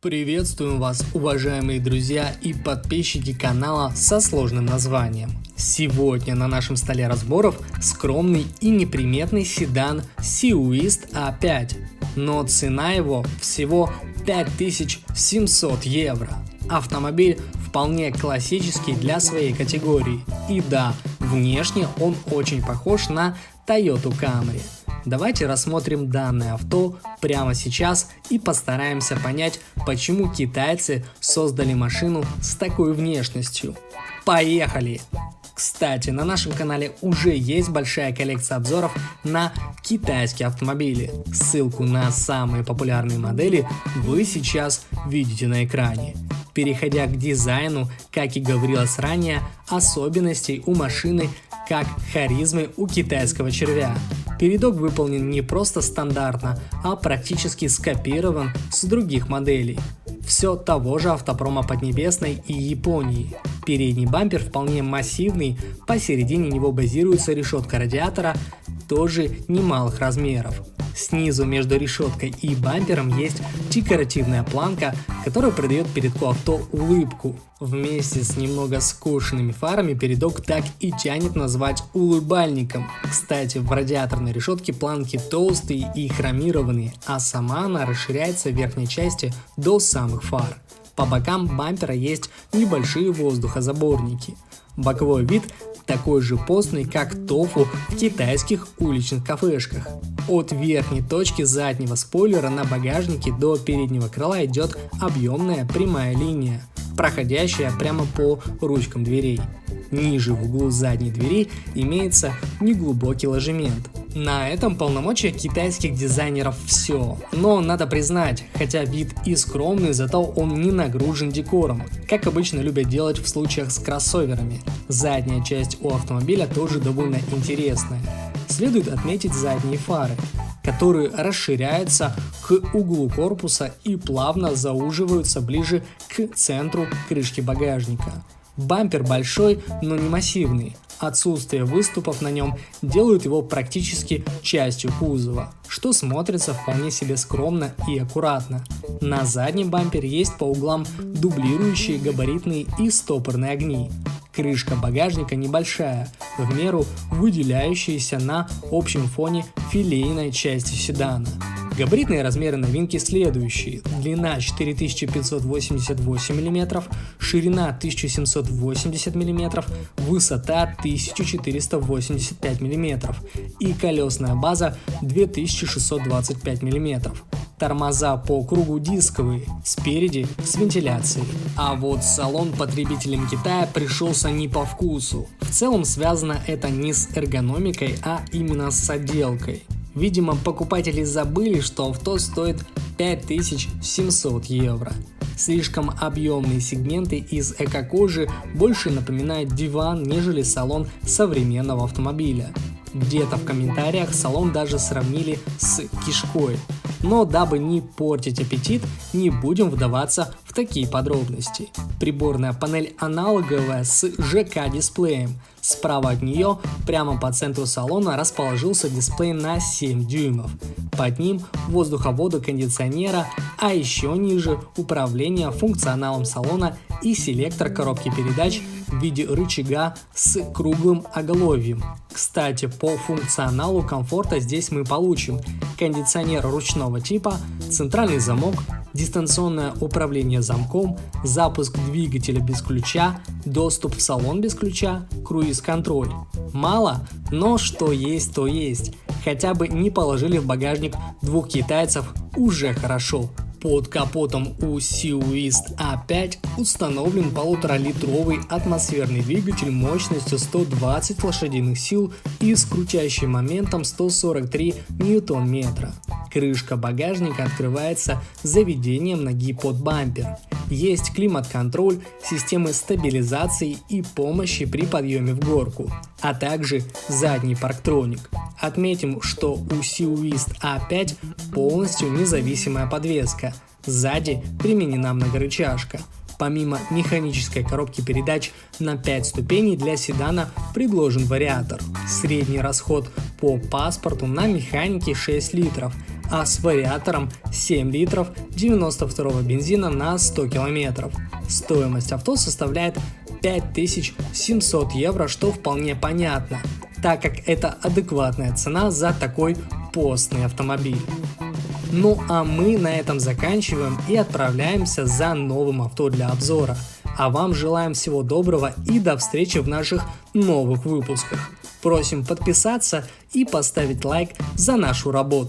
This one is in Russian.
Приветствуем вас, уважаемые друзья и подписчики канала со сложным названием. Сегодня на нашем столе разборов скромный и неприметный седан Seawiz A5, но цена его всего 5700 евро. Автомобиль вполне классический для своей категории. И да, внешне он очень похож на Toyota Camry. Давайте рассмотрим данное авто прямо сейчас и постараемся понять, почему китайцы создали машину с такой внешностью. Поехали! Кстати, на нашем канале уже есть большая коллекция обзоров на китайские автомобили. Ссылку на самые популярные модели вы сейчас видите на экране. Переходя к дизайну, как и говорилось ранее, особенностей у машины как харизмы у китайского червя. Передок выполнен не просто стандартно, а практически скопирован с других моделей. Все того же автопрома Поднебесной и Японии. Передний бампер вполне массивный, посередине него базируется решетка радиатора, тоже немалых размеров. Снизу между решеткой и бампером есть декоративная планка, которая придает передку авто улыбку. Вместе с немного скошенными фарами передок так и тянет назвать улыбальником. Кстати, в радиаторной решетке планки толстые и хромированные, а сама она расширяется в верхней части до самых фар. По бокам бампера есть небольшие воздухозаборники. Боковой вид такой же постный, как тофу в китайских уличных кафешках. От верхней точки заднего спойлера на багажнике до переднего крыла идет объемная прямая линия, проходящая прямо по ручкам дверей. Ниже в углу задней двери имеется неглубокий ложемент. На этом полномочия китайских дизайнеров все. Но надо признать, хотя вид и скромный, зато он не нагружен декором, как обычно любят делать в случаях с кроссоверами. Задняя часть у автомобиля тоже довольно интересная. Следует отметить задние фары, которые расширяются к углу корпуса и плавно зауживаются ближе к центру крышки багажника. Бампер большой, но не массивный. Отсутствие выступов на нем делают его практически частью кузова, что смотрится вполне себе скромно и аккуратно. На заднем бампере есть по углам дублирующие габаритные и стопорные огни. Крышка багажника небольшая, в меру выделяющаяся на общем фоне филейной части седана. Габаритные размеры новинки следующие: длина 4588 мм, ширина 1780 мм, высота 1485 мм и колесная база 2625 мм. Тормоза по кругу дисковые, спереди с вентиляцией. А вот салон потребителям Китая пришелся не по вкусу. В целом связано это не с эргономикой, а именно с отделкой. Видимо, покупатели забыли, что авто стоит 5700 евро. Слишком объемные сегменты из эко-кожи больше напоминают диван, нежели салон современного автомобиля. Где-то в комментариях салон даже сравнили с кишкой. Но дабы не портить аппетит, не будем вдаваться в такие подробности. Приборная панель аналоговая с ЖК-дисплеем. Справа от нее, прямо по центру салона, расположился дисплей на 7 дюймов. Под ним воздуховоды кондиционера, а еще ниже управление функционалом салона и селектор коробки передач в виде рычага с круглым оголовьем. Кстати, по функционалу комфорта здесь мы получим кондиционер ручного типа, центральный замок, дистанционное управление замком, запуск двигателя без ключа, доступ в салон без ключа, круиз-контроль. Мало, но что есть, то есть. Хотя бы не положили в багажник двух китайцев, уже хорошо. Под капотом у Seawiz A5 установлен 1,5-литровый атмосферный двигатель мощностью 120 лошадиных сил и с крутящим моментом 143 ньютон-метра. Крышка багажника открывается заведением ноги под бампер. Есть климат-контроль, системы стабилизации и помощи при подъеме в горку, а также задний парктроник. Отметим, что у Seawiz A5 полностью независимая подвеска. Сзади применена многорычажка. Помимо механической коробки передач на 5 ступеней для седана предложен вариатор. Средний расход по паспорту на механике 6 литров, а с вариатором 7 литров 92 бензина на 100 километров. Стоимость авто составляет 5700 евро, что вполне понятно, так как это адекватная цена за такой постный автомобиль. Ну а мы на этом заканчиваем и отправляемся за новым авто для обзора. А вам желаем всего доброго и до встречи в наших новых выпусках. Просим подписаться и поставить лайк за нашу работу.